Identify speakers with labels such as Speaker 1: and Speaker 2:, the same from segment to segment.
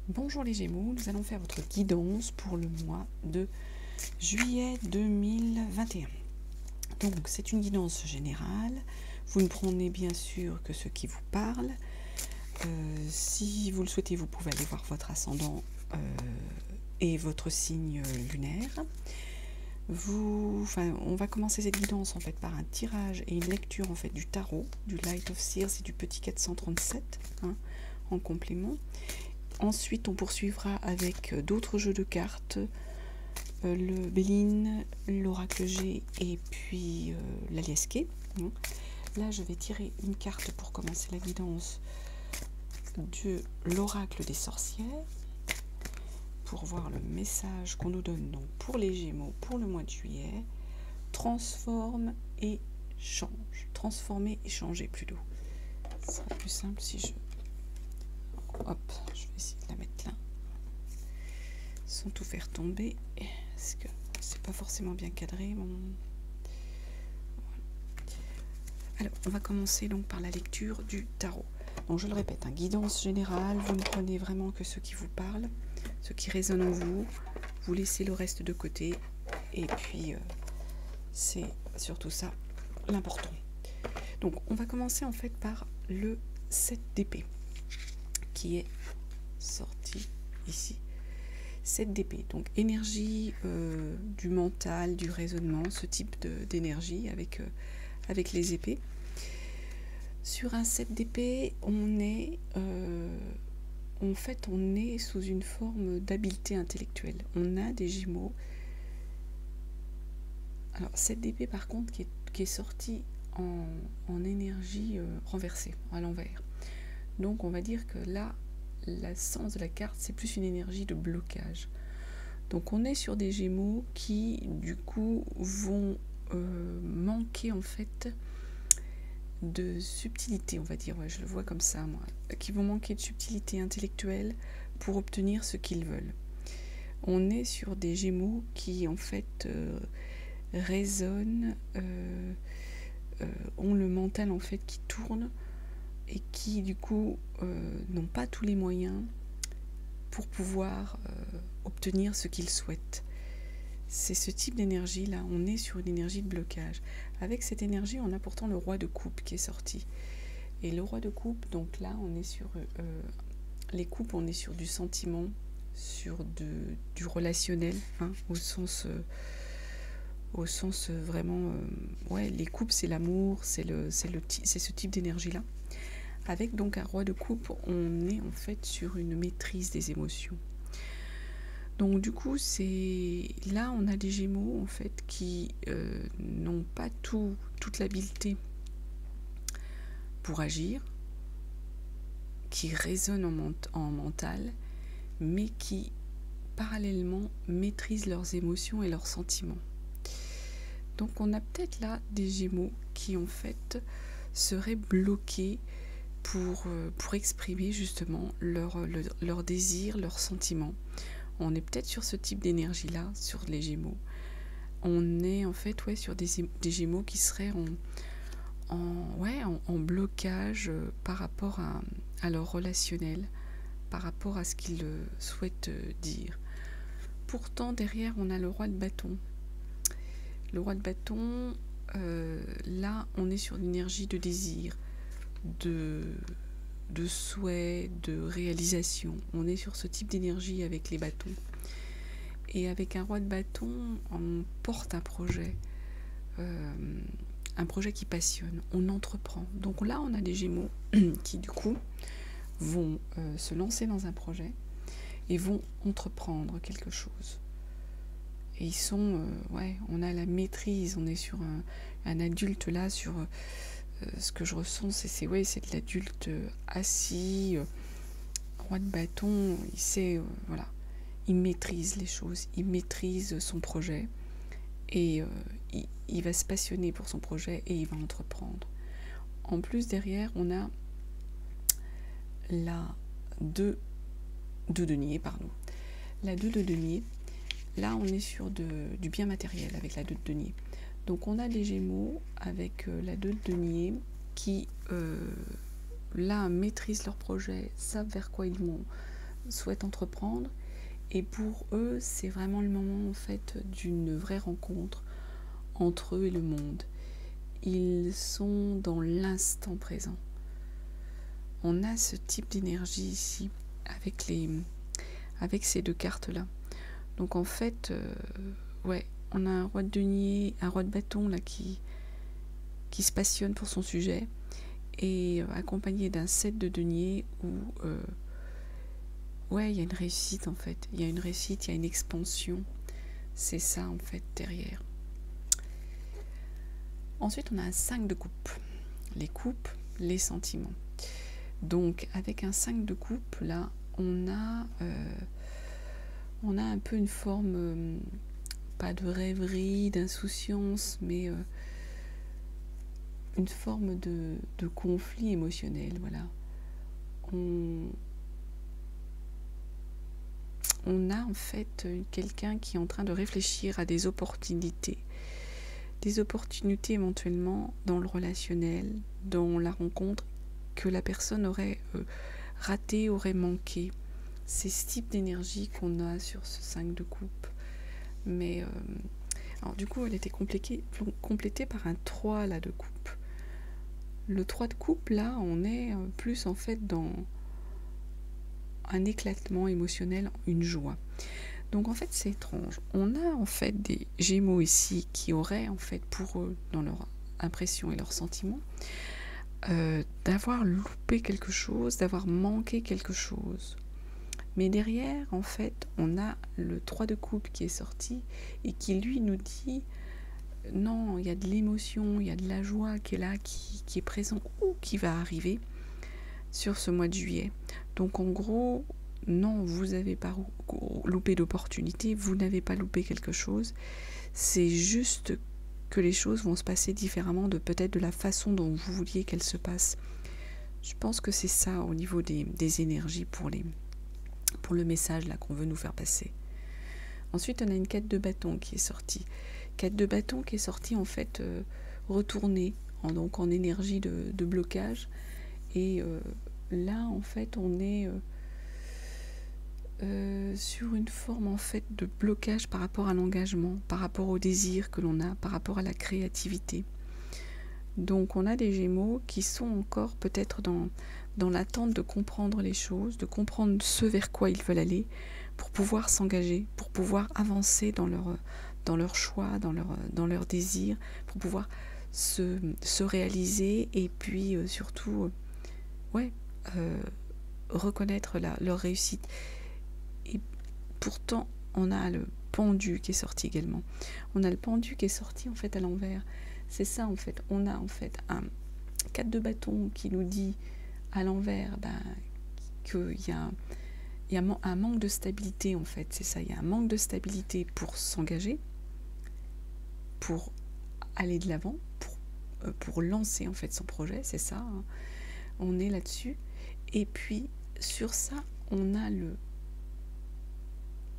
Speaker 1: Bonjour les Gémeaux, nous allons faire votre guidance pour le mois de juillet 2021. Donc c'est une guidance générale, vous ne prenez bien sûr que ce qui vous parle. Si vous le souhaitez, vous pouvez aller voir votre ascendant et votre signe lunaire. On va commencer cette guidance en fait par un tirage et une lecture en fait du tarot, du Light of Seers et du petit 437 en complément. Ensuite, on poursuivra avec d'autres jeux de cartes, le Béline, l'Oracle G et puis l'Aliesquet. Là, je vais tirer une carte pour commencer la guidance de l'Oracle des Sorcières pour voir le message qu'on nous donne donc pour les Gémeaux pour le mois de juillet. Transforme et change. Transformer et changer plutôt. Ce sera plus simple si je... Hop, je vais essayer de la mettre là. Sans tout faire tomber. Parce que c'est pas forcément bien cadré. Bon. Voilà. Alors, on va commencer donc par la lecture du tarot. Donc, je le répète, guidance générale. Vous ne prenez vraiment que ce qui vous parle, ce qui résonne en vous. Vous laissez le reste de côté. Et puis, c'est surtout ça l'important. Donc, on va commencer en fait par le 7 d'épée, qui est sorti ici. 7 d'épée, donc énergie du mental, du raisonnement, ce type d'énergie avec les épées. Sur un 7 d'épée, on est sous une forme d'habileté intellectuelle. On a des Gémeaux. Alors 7 d'épée par contre qui est sorti en énergie renversée, à l'envers. Donc on va dire que là, l'essence de la carte, c'est plus une énergie de blocage. Donc on est sur des Gémeaux qui, du coup, vont manquer en fait de subtilité, on va dire, ouais, je le vois comme ça, moi, qui vont manquer de subtilité intellectuelle pour obtenir ce qu'ils veulent. On est sur des Gémeaux qui, en fait, raisonnent, ont le mental, en fait, qui tourne, et qui du coup n'ont pas tous les moyens pour pouvoir obtenir ce qu'ils souhaitent. C'est ce type d'énergie là, on est sur une énergie de blocage. Avec cette énergie, on a pourtant le roi de coupe qui est sorti. Et le roi de coupe, donc là, on est sur les coupes, on est sur du sentiment, sur du relationnel, au sens vraiment, ouais, les coupes, c'est l'amour, c'est ce type d'énergie là. Avec donc un roi de coupe, on est en fait sur une maîtrise des émotions. Donc du coup, là on a des Gémeaux en fait qui n'ont pas toute l'habileté pour agir, qui raisonnent en mental, mais qui parallèlement maîtrisent leurs émotions et leurs sentiments. Donc on a peut-être là des Gémeaux qui en fait seraient bloqués pour exprimer justement leur désir, leurs sentiments. On est peut-être sur ce type d'énergie-là, sur les Gémeaux. On est en fait sur des Gémeaux qui seraient en blocage par rapport à leur relationnel, par rapport à ce qu'ils souhaitent dire. Pourtant, derrière, on a le roi de bâton. Le roi de bâton, là, on est sur l'énergie de désir, de souhait, de réalisation. On est sur ce type d'énergie avec les bâtons. Et avec un roi de bâton, on porte un projet qui passionne. On entreprend. Donc là, on a des Gémeaux qui, du coup, vont se lancer dans un projet et vont entreprendre quelque chose. Et ils sont, on a la maîtrise. On est sur un adulte là, sur... ce que je ressens, c'est de l'adulte assis, roi de bâton, il sait, voilà, il maîtrise les choses, il maîtrise son projet, et il va se passionner pour son projet, et il va entreprendre. En plus, derrière, on a la 2 de denier, pardon. La 2 de denier, là, on est sur du bien matériel avec la 2 de denier. Donc on a des Gémeaux avec la 2 de denier qui, là, maîtrisent leur projet, savent vers quoi ils vont souhaitent entreprendre. Et pour eux, c'est vraiment le moment en fait d'une vraie rencontre entre eux et le monde. Ils sont dans l'instant présent. On a ce type d'énergie ici avec ces deux cartes-là. Donc en fait, ouais, on a un roi de denier, un roi de bâton là qui se passionne pour son sujet, et accompagné d'un 7 de denier où ouais, il y a une réussite en fait. Il y a une réussite, il y a une expansion. C'est ça en fait derrière. Ensuite, on a un 5 de coupe. Les coupes, les sentiments. Donc, avec un 5 de coupe, là, on a un peu une forme, pas de rêverie, d'insouciance, mais une forme de conflit émotionnel, voilà. On a en fait quelqu'un qui est en train de réfléchir à des opportunités éventuellement dans le relationnel, dans la rencontre que la personne aurait raté, aurait manqué. C'est ce type d'énergie qu'on a sur ce 5 de coupe. Mais alors du coup, elle était complétée par un 3 là de coupe. Le 3 de coupe, là, on est plus en fait dans un éclatement émotionnel, une joie. Donc en fait, c'est étrange. On a en fait des Gémeaux ici qui auraient en fait pour eux, dans leur impression et leurs sentiments, d'avoir loupé quelque chose, d'avoir manqué quelque chose. Mais derrière, en fait, on a le 3 de coupe qui est sorti et qui lui nous dit non, il y a de l'émotion, il y a de la joie qui est là, qui est présent ou qui va arriver sur ce mois de juillet. Donc en gros, non, vous n'avez pas loupé d'opportunité, vous n'avez pas loupé quelque chose. C'est juste que les choses vont se passer différemment de peut-être de la façon dont vous vouliez qu'elles se passent. Je pense que c'est ça au niveau des énergies pour le message là qu'on veut nous faire passer. Ensuite, on a une 4 de bâton qui est sortie. 4 de bâton qui est sortie en fait retournée, donc en énergie de blocage. Et là, en fait, on est sur une forme en fait de blocage par rapport à l'engagement, par rapport au désir que l'on a, par rapport à la créativité. Donc on a des Gémeaux qui sont encore peut-être dans l'attente de comprendre les choses, de comprendre ce vers quoi ils veulent aller, pour pouvoir s'engager, pour pouvoir avancer dans leur choix, dans leur désir, pour pouvoir se réaliser et puis surtout reconnaître leur réussite. Et pourtant, on a le pendu qui est sorti également. On a le pendu qui est sorti en fait à l'envers. C'est ça en fait. On a en fait un 4 de bâton qui nous dit à l'envers qu'il y a un manque de stabilité en fait. C'est ça, il y a un manque de stabilité pour s'engager, pour aller de l'avant, pour lancer en fait son projet, c'est ça. Hein. On est là-dessus. Et puis sur ça, on a le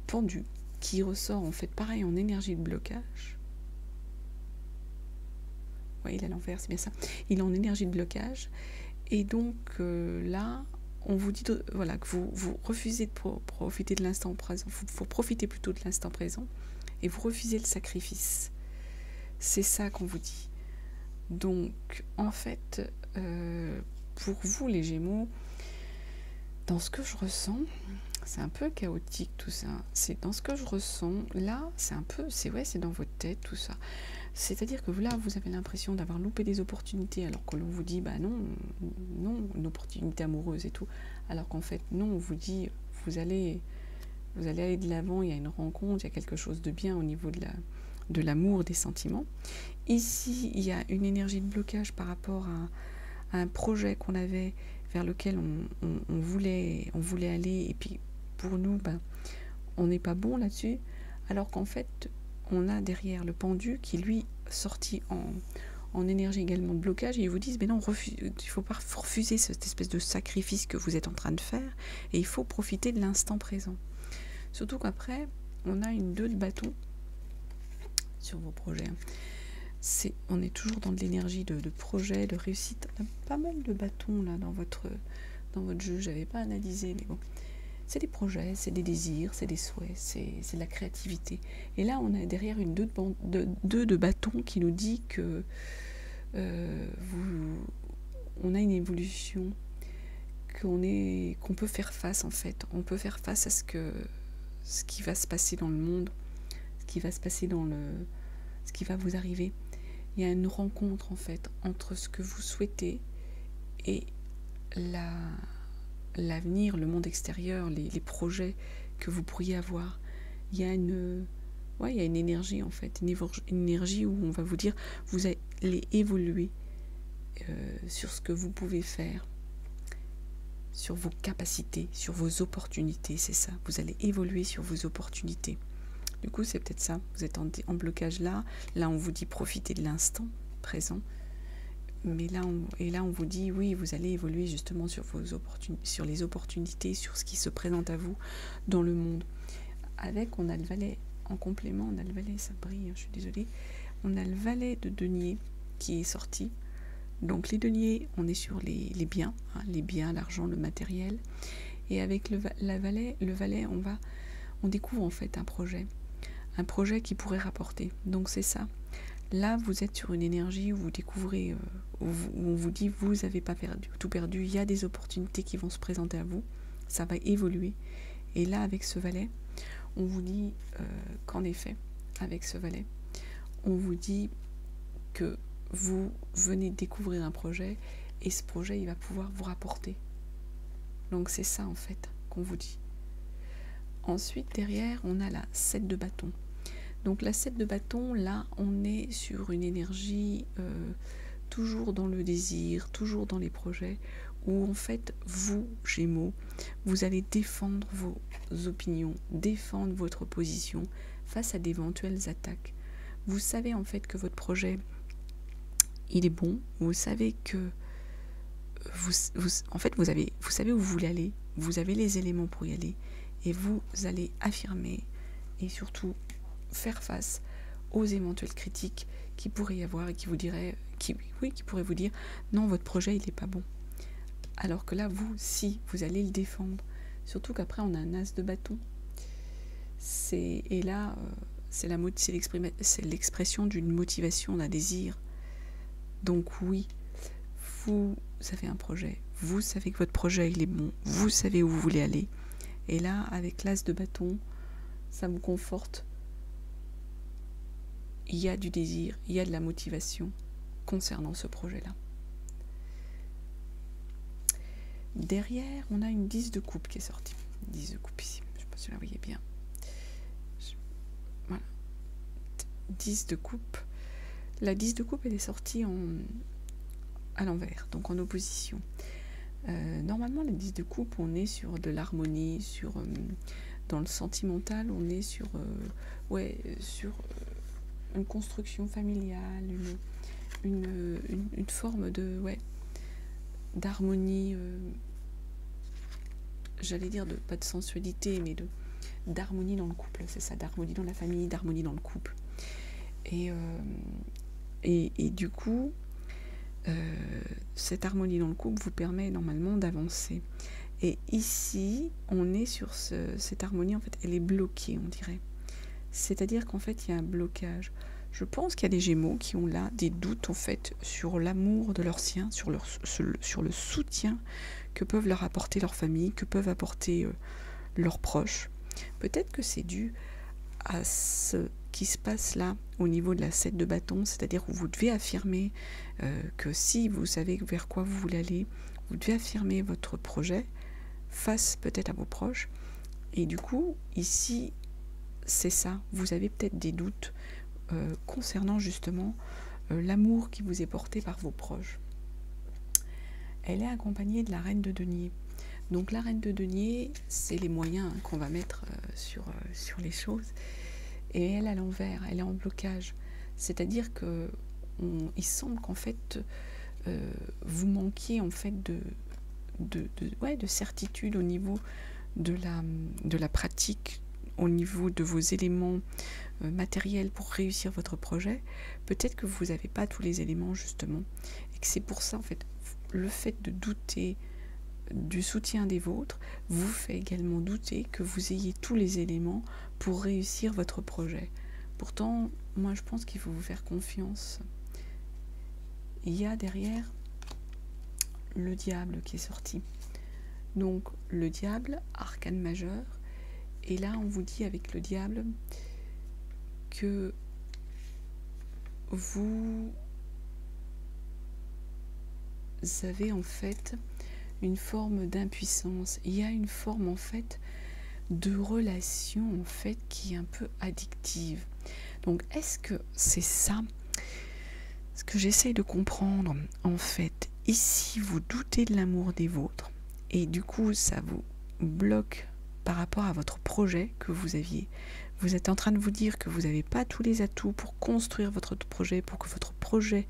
Speaker 1: pendu qui ressort en fait pareil en énergie de blocage. Oui, il est à l'envers, c'est bien ça. Il est en énergie de blocage. Et donc là, on vous dit voilà, que vous refusez de profiter de l'instant présent. Il faut profiter plutôt de l'instant présent. Et vous refusez le sacrifice. C'est ça qu'on vous dit. Donc, en fait, pour vous, les Gémeaux, dans ce que je ressens, c'est un peu chaotique tout ça. C'est dans ce que je ressens, là, c'est dans votre tête tout ça. C'est-à-dire que là, vous avez l'impression d'avoir loupé des opportunités, alors que l'on vous dit, bah non, une opportunité amoureuse et tout. Alors qu'en fait, non, on vous dit, vous allez aller de l'avant, il y a une rencontre, il y a quelque chose de bien au niveau de l'amour, des sentiments. Ici, il y a une énergie de blocage par rapport à un projet qu'on avait, vers lequel on voulait aller, et puis pour nous, on n'est pas bon là-dessus, alors qu'en fait, on a derrière le pendu qui, lui, sorti en énergie également de blocage, et ils vous disent, mais non, il ne faut pas refuser cette espèce de sacrifice que vous êtes en train de faire, et il faut profiter de l'instant présent. Surtout qu'après, on a une 2 de bâton sur vos projets. On est toujours dans de l'énergie de projet, de réussite. On a pas mal de bâtons là dans votre jeu, j'avais pas analysé, mais bon. c'est des projets, c'est des désirs, c'est des souhaits, c'est de la créativité. Et là, on a derrière une 2 de bâton qui nous dit que on a une évolution, qu'on peut faire face en fait. On peut faire face à ce qui va se passer dans le monde, ce qui va se passer ce qui va vous arriver. Il y a une rencontre en fait entre ce que vous souhaitez et l'avenir, le monde extérieur, les projets que vous pourriez avoir. Il y a une énergie en fait, une énergie où on va vous dire, vous allez évoluer sur ce que vous pouvez faire, sur vos capacités, sur vos opportunités, c'est ça. Vous allez évoluer sur vos opportunités. Du coup, c'est peut-être ça. Vous êtes en blocage là. Là, on vous dit profitez de l'instant présent. Mais là, on vous dit oui, vous allez évoluer justement sur sur les opportunités, sur ce qui se présente à vous dans le monde. Avec, on a le valet en complément, on a le valet, ça brille, je suis désolée. On a le valet de denier qui est sorti. Donc les deniers, on est sur les biens, les biens, l'argent, le matériel. Et avec le valet, on découvre en fait un projet qui pourrait rapporter. Donc c'est ça. Là, vous êtes sur une énergie où vous découvrez, où on vous dit, vous n'avez pas tout perdu, il y a des opportunités qui vont se présenter à vous, ça va évoluer. Et là, avec ce valet, on vous dit qu'en effet, avec ce valet, on vous dit que vous venez de découvrir un projet et ce projet, il va pouvoir vous rapporter. Donc c'est ça en fait qu'on vous dit. Ensuite, derrière, on a la 7 de bâton. Donc la 7 de bâton, là, on est sur une énergie toujours dans le désir, toujours dans les projets, où en fait, vous, Gémeaux, vous allez défendre vos opinions, défendre votre position face à d'éventuelles attaques. Vous savez en fait que votre projet, il est bon, vous savez que vous savez où vous voulez aller, vous avez les éléments pour y aller, et vous allez affirmer et surtout faire face aux éventuelles critiques qui pourraient y avoir et qui pourraient vous dire non, votre projet il n'est pas bon. Alors que là, si vous allez le défendre, surtout qu'après on a un as de bâton. C'est l'expression d'une motivation, d'un désir. Donc oui, vous avez un projet, vous savez que votre projet il est bon, vous savez où vous voulez aller. Et là, avec l'as de bâton, ça vous conforte. Il y a du désir, il y a de la motivation concernant ce projet-là. Derrière, on a une 10 de coupe qui est sortie. 10 de coupe ici, je ne sais pas si vous la voyez bien. Voilà. 10 de coupe. La 10 de coupe, elle est sortie à l'envers, donc en opposition. Normalement, la 10 de coupe, on est sur de l'harmonie, dans le sentimental, on est sur une construction familiale, une forme d'harmonie, j'allais dire pas de sensualité, mais d'harmonie dans le couple, c'est ça, d'harmonie dans la famille, d'harmonie dans le couple. Et du coup, cette harmonie dans le couple vous permet normalement d'avancer. Et ici, on est sur cette harmonie, en fait, elle est bloquée, on dirait. C'est-à-dire qu'en fait, il y a un blocage. Je pense qu'il y a des Gémeaux qui ont là des doutes, en fait, sur l'amour de leur sien, sur le soutien que peuvent leur apporter leur famille, que peuvent apporter leurs proches. Peut-être que c'est dû à ce qui se passe là au niveau de la 7 de bâton, c'est-à-dire où vous devez affirmer que si vous savez vers quoi vous voulez aller, vous devez affirmer votre projet face peut-être à vos proches. Et du coup, ici, c'est ça, vous avez peut-être des doutes concernant justement l'amour qui vous est porté par vos proches. Elle est accompagnée de la reine de denier. Donc la reine de denier, c'est les moyens qu'on va mettre sur les choses. Et elle à l'envers, elle est en blocage. C'est-à-dire que il semble qu'en fait, vous manquiez en fait de certitude au niveau de la pratique, au niveau de vos éléments matériels pour réussir votre projet. Peut-être que vous n'avez pas tous les éléments justement, et que c'est pour ça en fait, le fait de douter du soutien des vôtres vous fait également douter que vous ayez tous les éléments pour réussir votre projet. Pourtant, moi je pense qu'il faut vous faire confiance. Il y a derrière le diable qui est sorti. Donc le diable, arcane majeur, et là on vous dit avec le diable que vous avez en fait une forme d'impuissance. Il y a une forme en fait de relation en fait qui est un peu addictive. Donc est-ce que c'est ça ce que j'essaie de comprendre en fait? Ici vous doutez de l'amour des vôtres et du coup ça vous bloque par rapport à votre projet que vous aviez. Vous êtes en train de vous dire que vous n'avez pas tous les atouts pour construire votre projet, pour que votre projet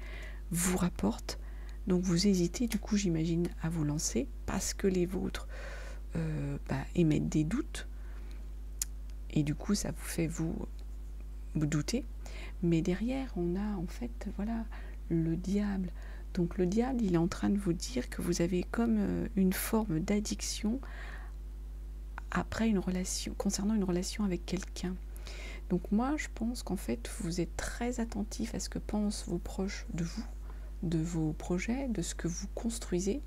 Speaker 1: vous rapporte. Donc vous hésitez, du coup j'imagine, à vous lancer parce que les vôtres émettent des doutes. Et du coup ça vous fait vous douter. Mais derrière on a en fait voilà le diable. Donc le diable il est en train de vous dire que vous avez comme une forme d'addiction après une relation, concernant une relation avec quelqu'un. Donc moi je pense qu'en fait vous êtes très attentif à ce que pensent vos proches de vous, de vos projets, de ce que vous construisez.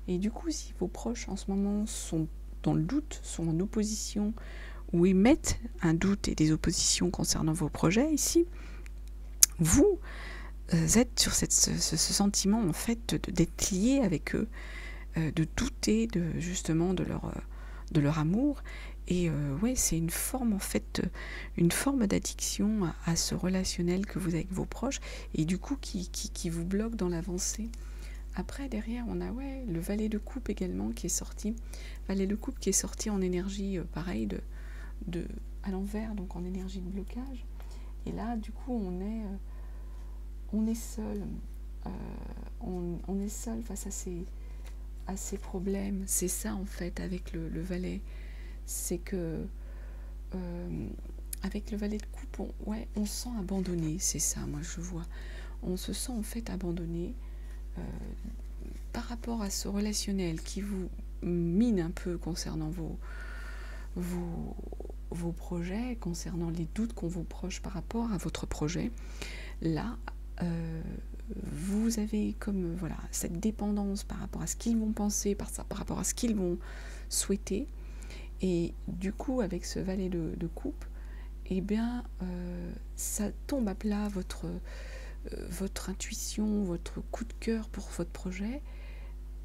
Speaker 1: Et du coup si vos proches en ce moment sont dans le doute, sont en opposition ou émettent un doute et des oppositions concernant vos projets ici, vous êtes sur ce sentiment en fait d'être lié avec eux, de douter justement de leur amour. Et ouais, c'est une forme en fait, une forme d'addiction à ce relationnel que vous avez avec vos proches et du coup qui vous bloque dans l'avancée. Après derrière on a ouais le valet de coupe également qui est sorti, valet de coupe qui est sorti en énergie pareil à l'envers, donc en énergie de blocage. Et là du coup on est seul, on est seul face à ces problèmes. C'est ça en fait avec le valet, c'est que avec le valet de coupe on se sent abandonné. C'est ça, moi je vois, on se sent en fait abandonné par rapport à ce relationnel qui vous mine un peu concernant vos projets, concernant les doutes qu'ont vos proches par rapport à votre projet. Là vous avez comme voilà cette dépendance par rapport à ce qu'ils vont penser, par rapport à ce qu'ils vont souhaiter. Et du coup avec ce valet de coupe, eh bien ça tombe à plat votre intuition, votre coup de cœur pour votre projet.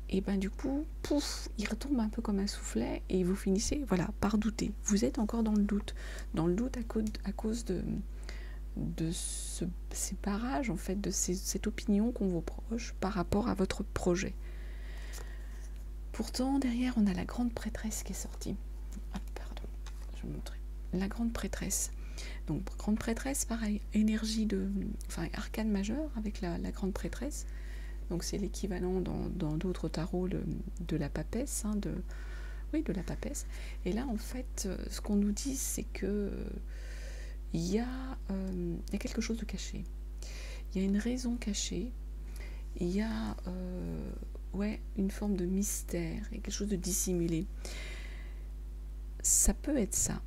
Speaker 1: Et ben du coup pouf, il retombe un peu comme un soufflet et vous finissez voilà par douter. Vous êtes encore dans le doute à cause de ces barrages en fait, de cette opinion qu'ont vos proches par rapport à votre projet. Pourtant derrière on a la grande prêtresse qui est sortie. Ah, pardon, je vais vous montrer. La grande prêtresse. Donc grande prêtresse, pareil, énergie arcane majeur avec la grande prêtresse. Donc c'est l'équivalent dans d'autres tarots de la papesse, de la papesse. Et là en fait ce qu'on nous dit c'est que il y a quelque chose de caché. Il y a une raison cachée. Il y a une forme de mystère et quelque chose de dissimulé. Ça peut être ça.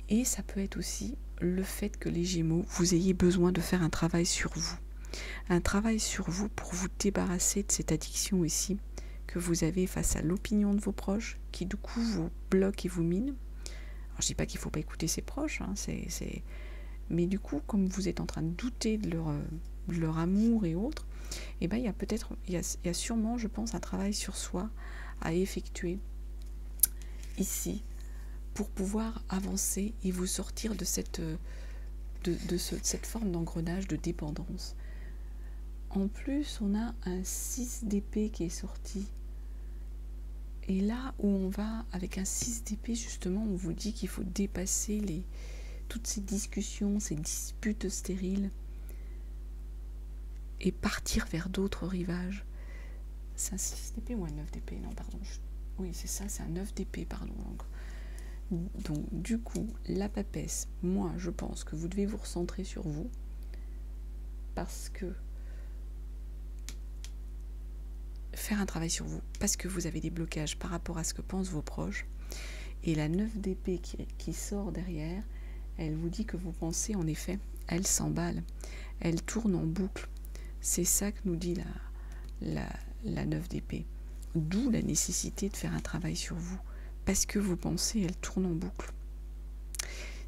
Speaker 1: Et ça peut être aussi le fait que les Gémeaux, vous ayez besoin de faire un travail sur vous. Un travail sur vous pour vous débarrasser de cette addiction ici que vous avez face à l'opinion de vos proches qui du coup vous bloque et vous mine. Alors, je ne dis pas qu'il ne faut pas écouter ses proches, mais du coup, comme vous êtes en train de douter de leur amour et autres, eh ben, il y a sûrement, je pense, un travail sur soi à effectuer ici pour pouvoir avancer et vous sortir de cette forme d'engrenage de dépendance. En plus, on a un 6 d'épée qui est sorti. Et là où on va, avec un 6 d'épée, justement, on vous dit qu'il faut dépasser toutes ces discussions, ces disputes stériles et partir vers d'autres rivages. C'est un 6 d'épée ou un 9 d'épée? Non, pardon. Oui, c'est ça, c'est un 9 d'épée, pardon. Donc, du coup, la papesse, moi, je pense que vous devez vous recentrer sur vous parce que faire un travail sur vous, parce que vous avez des blocages par rapport à ce que pensent vos proches. Et la 9 d'épée qui sort derrière, elle vous dit que vos pensées, en effet, elles s'emballent, elles tournent en boucle. C'est ça que nous dit la 9 d'épée. D'où la nécessité de faire un travail sur vous, parce que vos pensées, elles tournent en boucle.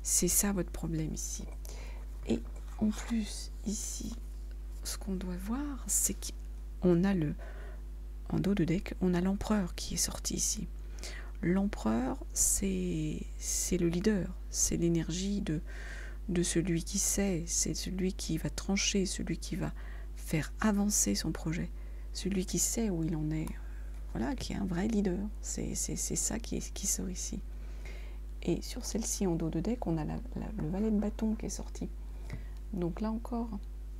Speaker 1: C'est ça votre problème ici. Et en plus, ici, ce qu'on doit voir, c'est qu'on a en dos de deck, on a l'empereur qui est sorti ici. L'empereur, c'est le leader, c'est l'énergie de celui qui sait, c'est celui qui va trancher, celui qui va faire avancer son projet, celui qui sait où il en est, voilà, qui est un vrai leader. C'est ça qui sort ici. Et sur celle-ci, en dos de deck, on a le valet de bâton qui est sorti. Donc là encore,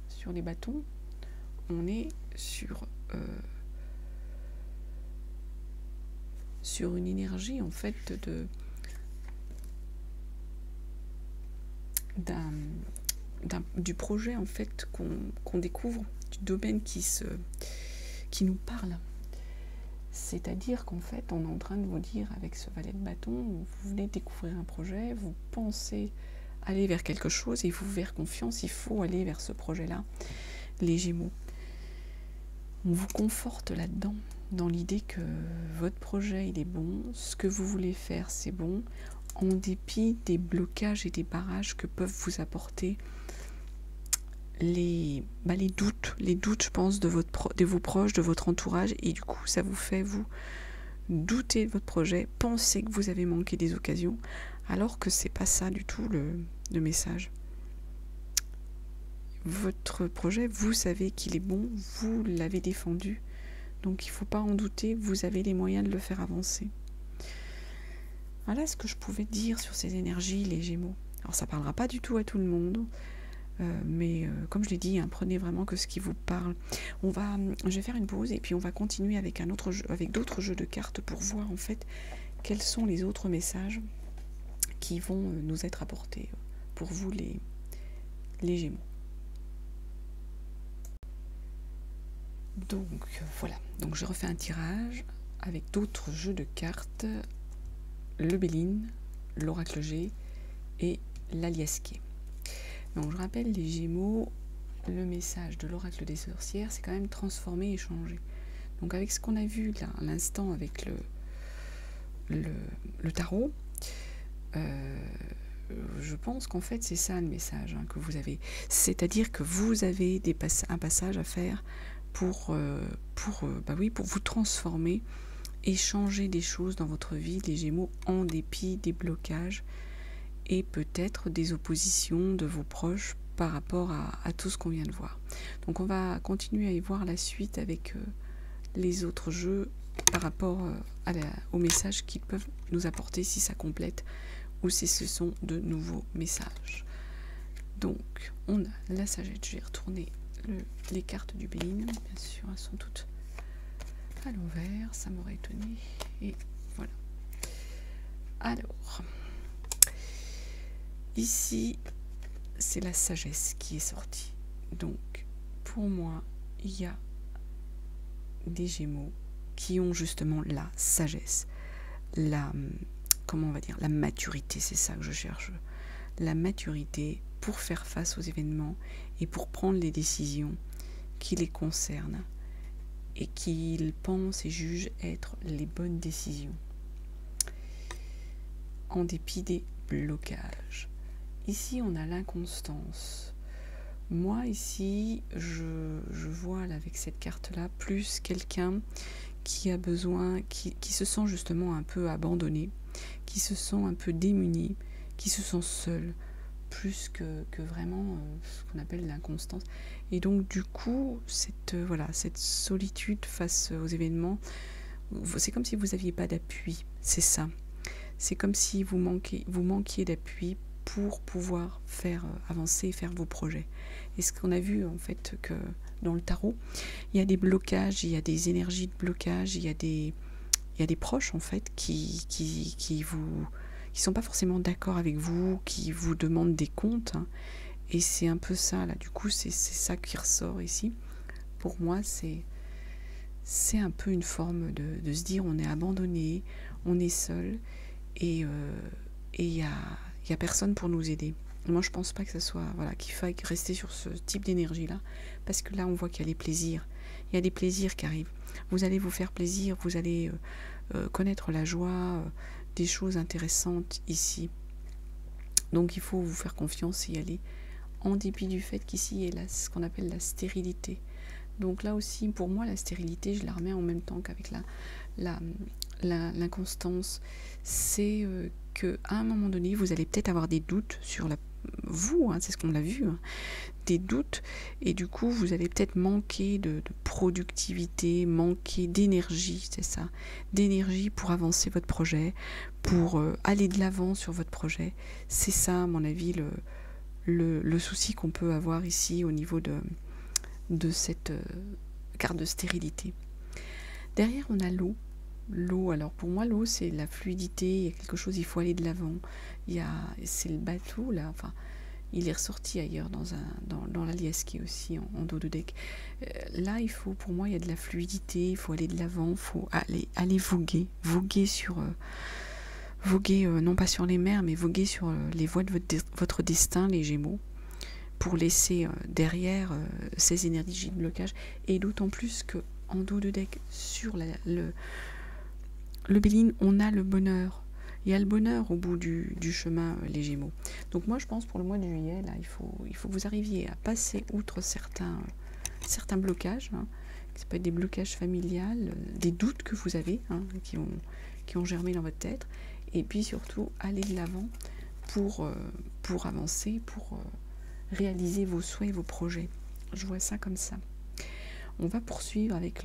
Speaker 1: sur les bâtons, on est sur une énergie en fait du projet en fait qu'on découvre, du domaine qui nous parle. C'est-à-dire qu'en fait, on est en train de vous dire avec ce valet de bâton, vous venez découvrir un projet, vous pensez aller vers quelque chose et vous faire confiance, il faut aller vers ce projet-là. Les Gémeaux, on vous conforte là-dedans, dans l'idée que votre projet, il est bon, ce que vous voulez faire, c'est bon, en dépit des blocages et des barrages que peuvent vous apporter les doutes, je pense, de vos proches, de votre entourage, et du coup, ça vous fait, vous, douter de votre projet, penser que vous avez manqué des occasions, alors que c'est pas ça du tout le message. Votre projet, vous savez qu'il est bon, vous l'avez défendu, donc il ne faut pas en douter, vous avez les moyens de le faire avancer. Voilà ce que je pouvais dire sur ces énergies, les Gémeaux. Alors ça ne parlera pas du tout à tout le monde, mais comme je l'ai dit, prenez vraiment que ce qui vous parle. Je vais faire une pause et puis on va continuer avec avec d'autres jeux de cartes pour voir en fait quels sont les autres messages qui vont nous être apportés pour vous les Gémeaux. Donc voilà, donc je refais un tirage avec d'autres jeux de cartes, le Béline, l'Oracle G et l'Aliasqué. Donc je rappelle les Gémeaux, le message de l'Oracle des Sorcières, c'est quand même transformer et changer. Donc avec ce qu'on a vu là à l'instant avec le tarot, je pense qu'en fait c'est ça le message que vous avez. C'est-à-dire que vous avez un passage à faire pour vous transformer et changer des choses dans votre vie, les Gémeaux, en dépit des blocages et peut-être des oppositions de vos proches par rapport à tout ce qu'on vient de voir. Donc on va continuer à y voir la suite avec les autres jeux par rapport aux messages qu'ils peuvent nous apporter, si ça complète ou si ce sont de nouveaux messages. Donc on a la sagesse, je vais retourner les cartes du Béline, bien sûr elles sont toutes à l'envers, ça m'aurait étonné, et voilà. Alors ici c'est la sagesse qui est sortie, donc pour moi il y a des Gémeaux qui ont justement la sagesse, la maturité, c'est ça que je cherche, la maturité pour faire face aux événements et pour prendre les décisions qui les concernent et qu'ils pensent et jugent être les bonnes décisions, en dépit des blocages. Ici, on a l'inconstance. Moi, ici, je vois là, avec cette carte-là, plus quelqu'un qui a besoin, qui se sent justement un peu abandonné, qui se sent un peu démuni, qui se sent seul, plus que vraiment ce qu'on appelle l'inconstance. Et donc du coup, cette solitude face aux événements, c'est comme si vous n'aviez pas d'appui, c'est ça. C'est comme si vous manquiez d'appui pour pouvoir faire avancer, faire vos projets. Et ce qu'on a vu en fait que dans le tarot, il y a des blocages, il y a des énergies de blocage, il y a des proches en fait qui sont pas forcément d'accord avec vous, qui vous demandent des comptes, et c'est un peu ça là. Du coup, c'est ça qui ressort ici. Pour moi, c'est c'est un peu une forme de se dire on est abandonné, on est seul, et il y a personne pour nous aider. Moi, je pense pas que ça soit, voilà, qu'il faille rester sur ce type d'énergie-là, parce que là, on voit qu'il y a les plaisirs. Il y a des plaisirs qui arrivent. Vous allez vous faire plaisir, vous allez connaître la joie, des choses intéressantes ici. Donc, il faut vous faire confiance et y aller, en dépit du fait qu'ici, il y a ce qu'on appelle la stérilité. Donc là aussi, pour moi, la stérilité, je la remets en même temps qu'avec l'inconstance. C'est qu'à un moment donné, vous allez peut-être avoir des doutes sur vous, hein, c'est ce qu'on a vu, hein, des doutes, et du coup, vous allez peut-être manquer de productivité, manquer d'énergie, c'est ça, d'énergie pour avancer votre projet, pour aller de l'avant sur votre projet. C'est ça, à mon avis, le souci qu'on peut avoir ici au niveau de cette carte de stérilité. Derrière, on a l'eau. L'eau, alors pour moi, l'eau, c'est la fluidité, il y a quelque chose, il faut aller de l'avant. C'est le bateau, là, enfin, il est ressorti ailleurs dans la liesse qui est aussi en dos de deck. Là, pour moi, il y a de la fluidité, il faut aller de l'avant, il faut aller voguer sur... voguer, non pas sur les mers, mais voguer sur les voies de votre destin, les Gémeaux, pour laisser derrière ces énergies de blocage, et d'autant plus que en dos de deck, sur le Béline, on a le bonheur. Il y a le bonheur au bout du chemin, les Gémeaux. Donc moi, je pense pour le mois de juillet, là, il faut que vous arriviez à passer outre certains blocages, hein. Ça peut être des blocages familiales, des doutes que vous avez, hein, qui ont germé dans votre tête, et puis surtout aller de l'avant pour avancer, pour réaliser vos souhaits, vos projets. Je vois ça comme ça. On va poursuivre avec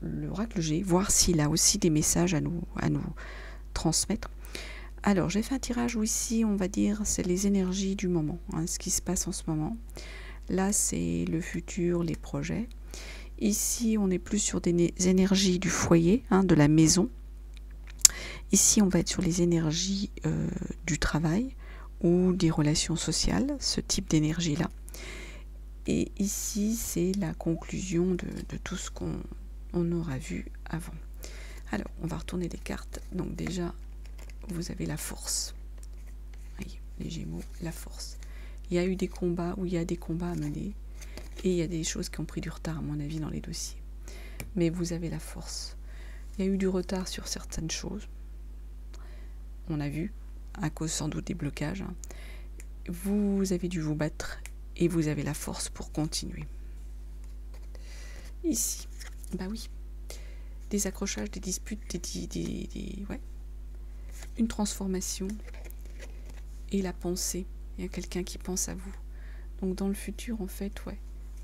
Speaker 1: l'oracle G, voir s'il a aussi des messages à nous transmettre. Alors, j'ai fait un tirage où ici, on va dire, c'est les énergies du moment, hein, ce qui se passe en ce moment. Là, c'est le futur, les projets. Ici, on est plus sur des énergies du foyer, hein, de la maison. Ici, on va être sur les énergies du travail ou des relations sociales, ce type d'énergie-là. Et ici, c'est la conclusion de tout ce qu'on aura vu avant. Alors, on va retourner les cartes. Donc déjà, vous avez la force. Voyez, les Gémeaux, la force. Il y a eu des combats, ou il y a des combats à mener. Et il y a des choses qui ont pris du retard, à mon avis, dans les dossiers. Mais vous avez la force. Il y a eu du retard sur certaines choses. On a vu, à cause sans doute des blocages. Hein. Vous avez dû vous battre. Et vous avez la force pour continuer. Ici, bah oui, des accrochages, des disputes, ouais, une transformation et la pensée. Il y a quelqu'un qui pense à vous. Donc dans le futur, en fait, ouais,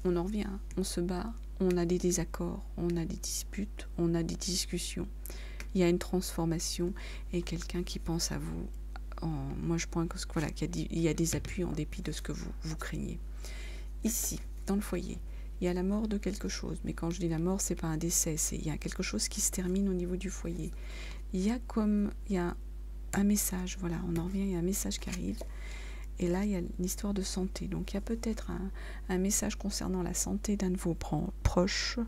Speaker 1: on en revient, hein. On se bat, on a des désaccords, on a des disputes, on a des discussions. Il y a une transformation et quelqu'un qui pense à vous. Moi, je pense que, voilà, qu'il y a des appuis en dépit de ce que vous craignez. Ici, dans le foyer, il y a la mort de quelque chose. Mais quand je dis la mort, c'est pas un décès. Il y a quelque chose qui se termine au niveau du foyer. Il y a un message. Voilà, on en revient, il y a un message qui arrive. Et là, il y a une histoire de santé. Donc, il y a peut-être un message concernant la santé d'un de vos proches.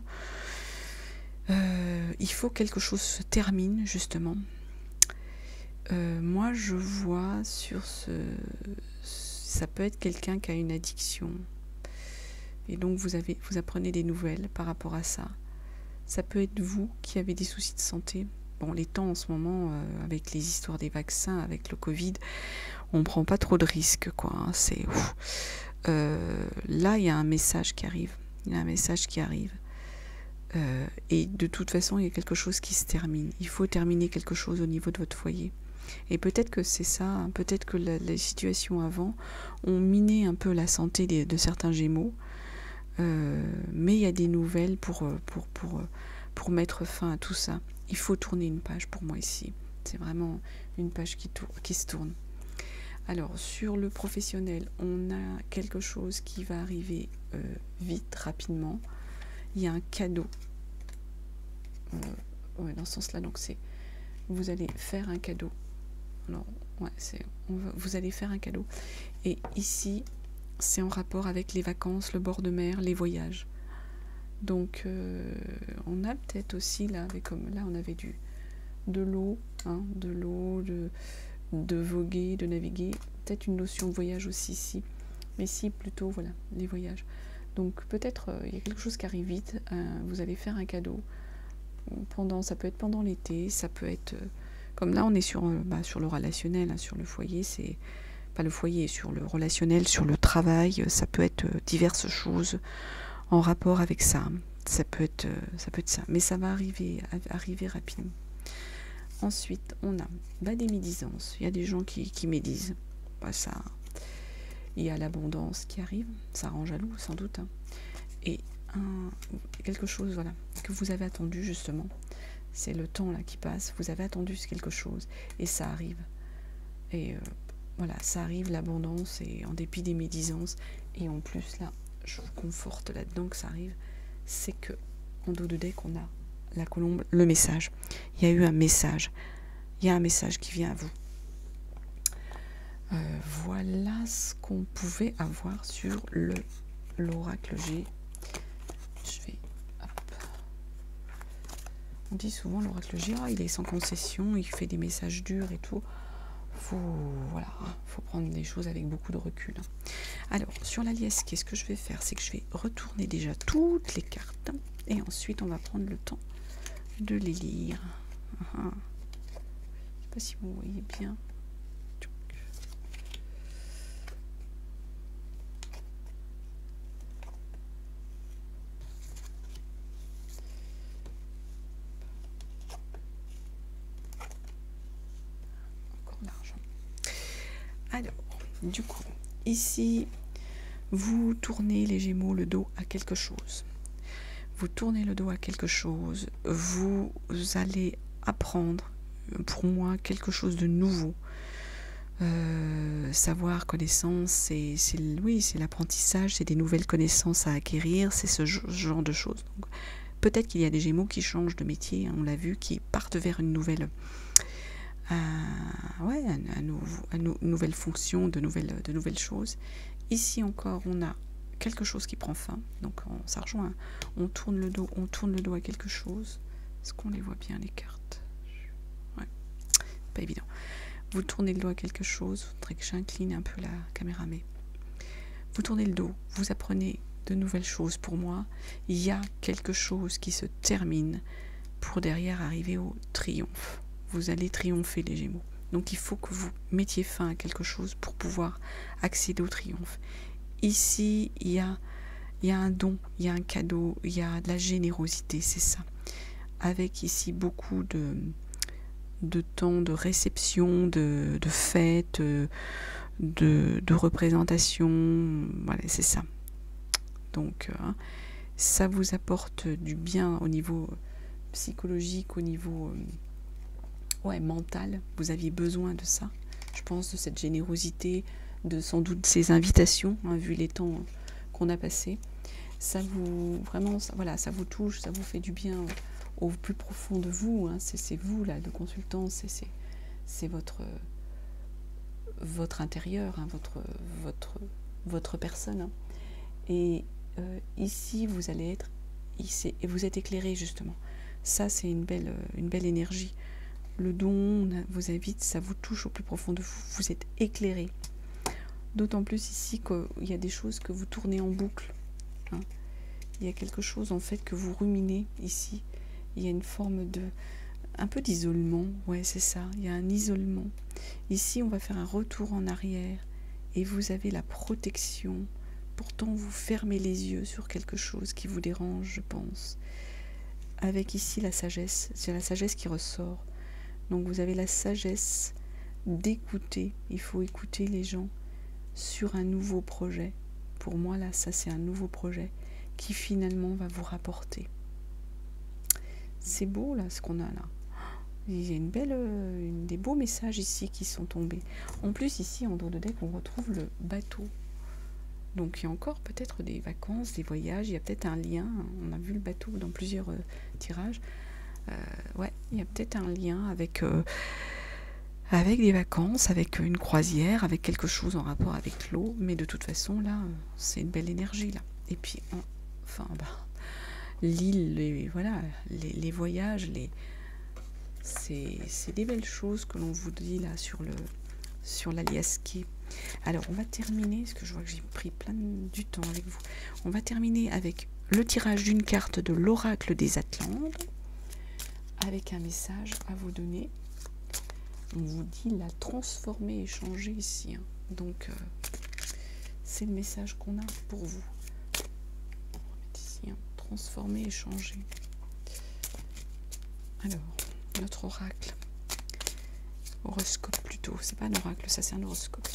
Speaker 1: Il faut que quelque chose se termine, justement. Moi, je vois sur ça peut être quelqu'un qui a une addiction. Et donc, vous apprenez des nouvelles par rapport à ça. Ça peut être vous qui avez des soucis de santé. Bon, les temps en ce moment, avec les histoires des vaccins, avec le Covid, on ne prend pas trop de risques, quoi. Hein, là, il y a un message qui arrive. Il y a un message qui arrive. Et de toute façon, il y a quelque chose qui se termine. Il faut terminer quelque chose au niveau de votre foyer. Et peut-être que c'est ça, hein, peut-être que les situations avant ont miné un peu la santé de certains Gémeaux, mais il y a des nouvelles pour mettre fin à tout ça. Il faut tourner une page pour moi ici. C'est vraiment une page qui se tourne. Alors, sur le professionnel, on a quelque chose qui va arriver vite, rapidement. Il y a un cadeau. Ouais, dans ce sens-là, donc vous allez faire un cadeau. Alors, ouais, vous allez faire un cadeau. Et ici, c'est en rapport avec les vacances, le bord de mer, les voyages. Donc on a peut-être aussi là, comme là on avait de l'eau, hein, de voguer, de naviguer, peut-être une notion de voyage aussi ici, mais ici plutôt voilà les voyages. Donc peut-être il y a quelque chose qui arrive vite, vous allez faire un cadeau, ça peut être pendant l'été, ça peut être, comme là on est sur le relationnel, hein, sur le foyer, c'est pas le foyer, sur le relationnel, sur le travail, ça peut être diverses choses en rapport avec ça. Ça peut être ça, mais ça va arriver rapidement. Ensuite, on a des médisances. Il y a des gens qui médisent. Ça, il y a l'abondance qui arrive, ça rend jaloux sans doute. Hein. Et quelque chose voilà, que vous avez attendu justement. C'est le temps là qui passe. Vous avez attendu quelque chose et ça arrive. Et voilà, ça arrive l'abondance et en dépit des médisances. Et en plus là, je vous conforte là-dedans que ça arrive. C'est que en dos de deck on a la colombe, le message. Il y a eu un message. Il y a un message qui vient à vous. Voilà ce qu'on pouvait avoir sur l'oracle G. Je vais... Hop. On dit souvent l'oracle G, il est sans concession, il fait des messages durs et tout. Voilà, faut prendre les choses avec beaucoup de recul. Alors, sur la liesse, qu'est-ce que je vais faire? C'est que je vais retourner déjà toutes les cartes. Et ensuite, on va prendre le temps de les lire. Je ne sais pas si vous voyez bien. Encore l'argent. Alors, du coup, ici, vous tournez les Gémeaux le dos à quelque chose. Vous tournez le dos à quelque chose, vous allez apprendre, pour moi, quelque chose de nouveau. Savoir, connaissance, c'est l'apprentissage, c'est des nouvelles connaissances à acquérir, c'est ce genre de choses. Peut-être qu'il y a des Gémeaux qui changent de métier, hein, on l'a vu, qui partent vers une nouvelle, nouvelle fonction, de nouvelles choses. Ici encore, on a quelque chose qui prend fin, donc ça rejoint, on tourne le dos à quelque chose. Est-ce qu'on les voit bien les cartes? Ouais, pas évident. Vous tournez le dos à quelque chose, il faudrait que j'incline un peu la caméra, mais vous tournez le dos, vous apprenez de nouvelles choses. Pour moi, il y a quelque chose qui se termine pour derrière arriver au triomphe. Vous allez triompher les Gémeaux. Donc il faut que vous mettiez fin à quelque chose pour pouvoir accéder au triomphe. Ici, il y a un don, il y a un cadeau, il y a de la générosité, c'est ça. Avec ici beaucoup de temps de réception, de fêtes, de représentation, voilà, c'est ça. Donc, ça vous apporte du bien au niveau psychologique, au niveau mental. Vous aviez besoin de ça, je pense, de cette générosité, de sans doute ces invitations, hein, vu les temps qu'on a passés. Ça vous vous touche, ça vous fait du bien au plus profond de vous. Hein. C'est vous là, le consultant, c'est votre intérieur, hein, votre personne. Hein. Et ici, vous allez être, et vous êtes éclairé justement. Ça, c'est une belle énergie. Le don vous invite, ça vous touche au plus profond de vous. Vous êtes éclairé. D'autant plus ici qu'il y a des choses que vous tournez en boucle. Hein. Il y a quelque chose en fait que vous ruminez ici. Il y a une forme un peu d'isolement. Ouais, c'est ça. Il y a un isolement. Ici, on va faire un retour en arrière et vous avez la protection. Pourtant, vous fermez les yeux sur quelque chose qui vous dérange, je pense. Avec ici la sagesse. C'est la sagesse qui ressort. Donc, vous avez la sagesse d'écouter. Il faut écouter les gens sur un nouveau projet. Pour moi, là, ça, c'est un nouveau projet qui finalement va vous rapporter. C'est beau, là, ce qu'on a là. Il y a des beaux messages ici qui sont tombés. En plus, ici, en dos de deck, on retrouve le bateau. Donc, il y a encore peut-être des vacances, des voyages. Il y a peut-être un lien. On a vu le bateau dans plusieurs tirages. Il y a peut-être un lien avec des vacances, avec une croisière, avec quelque chose en rapport avec l'eau. Mais de toute façon, là, c'est une belle énergie, là. Et puis, l'île, voilà, les voyages, c'est des belles choses que l'on vous dit là sur l'Aliasqué. Alors on va terminer, parce que je vois que j'ai pris du temps avec vous. On va terminer avec le tirage d'une carte de l'oracle des Atlantes, avec un message à vous donner. On vous dit la transformer et changer ici. Hein. Donc c'est le message qu'on a pour vous. On va mettre ici, hein, transformer et changer. Alors, notre oracle. Horoscope plutôt. C'est pas un oracle, ça c'est un horoscope.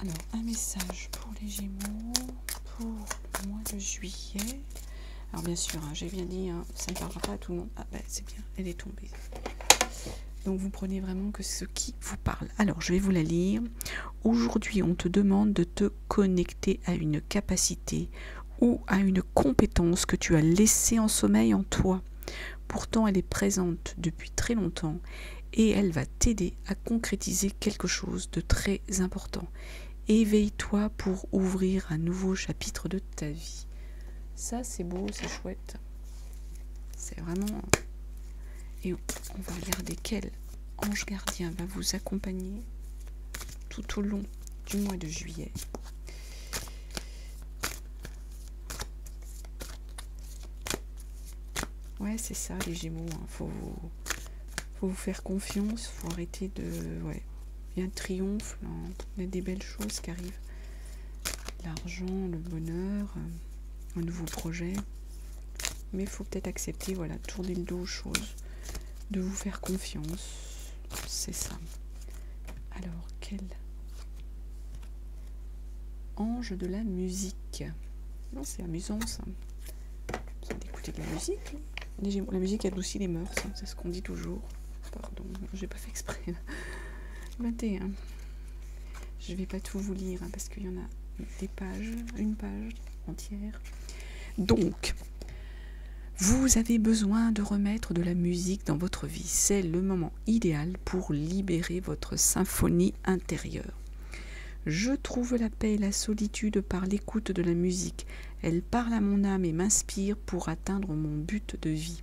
Speaker 1: Alors, un message pour les Gémeaux pour le mois de juillet. Alors bien sûr, hein, j'ai bien dit, hein, ça ne parlera pas à tout le monde. Ah ben c'est bien, elle est tombée. Donc vous prenez vraiment que ce qui vous parle. Alors je vais vous la lire. Aujourd'hui, on te demande de te connecter à une capacité ou à une compétence que tu as laissée en sommeil en toi. Pourtant, elle est présente depuis très longtemps et elle va t'aider à concrétiser quelque chose de très important. Éveille-toi pour ouvrir un nouveau chapitre de ta vie. Ça, c'est beau, c'est chouette. C'est vraiment... Et on va regarder quel ange gardien va vous accompagner tout au long du mois de juillet. Ouais, c'est ça, les Gémeaux. Hein. Faut vous faire confiance. Faut arrêter de... Ouais. Il y a un triomphe, là. Il y a des belles choses qui arrivent. L'argent, le bonheur, un nouveau projet. Mais il faut peut-être accepter, voilà, tourner le dos aux choses. De vous faire confiance. C'est ça. Alors, quel ange de la musique. Non, c'est amusant, ça. Vous avez d'écouter de la musique. La musique adoucit les mœurs, hein, c'est ce qu'on dit toujours. Pardon, j'ai pas fait exprès. 21. Je vais pas tout vous lire, hein, parce qu'il y en a des pages, une page entière. Donc, vous avez besoin de remettre de la musique dans votre vie. C'est le moment idéal pour libérer votre symphonie intérieure. Je trouve la paix et la solitude par l'écoute de la musique. Elle parle à mon âme et m'inspire pour atteindre mon but de vie.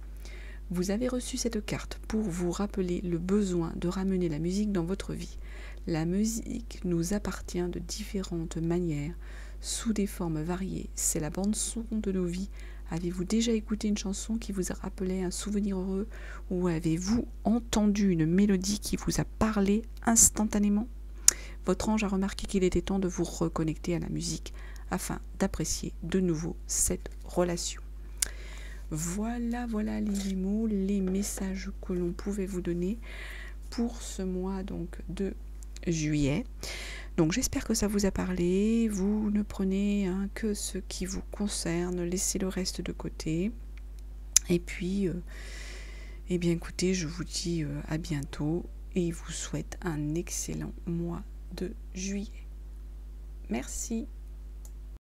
Speaker 1: Vous avez reçu cette carte pour vous rappeler le besoin de ramener la musique dans votre vie. La musique nous appartient de différentes manières, sous des formes variées. C'est la bande-son de nos vies. Avez-vous déjà écouté une chanson qui vous a rappelé un souvenir heureux ou avez-vous entendu une mélodie qui vous a parlé instantanément? Votre ange a remarqué qu'il était temps de vous reconnecter à la musique afin d'apprécier de nouveau cette relation. Voilà les Gémeaux, les messages que l'on pouvait vous donner pour ce mois donc de juillet. Donc j'espère que ça vous a parlé. Vous ne prenez que ce qui vous concerne, laissez le reste de côté. Et puis, eh bien écoutez, je vous dis à bientôt et vous souhaite un excellent mois de juillet. Merci.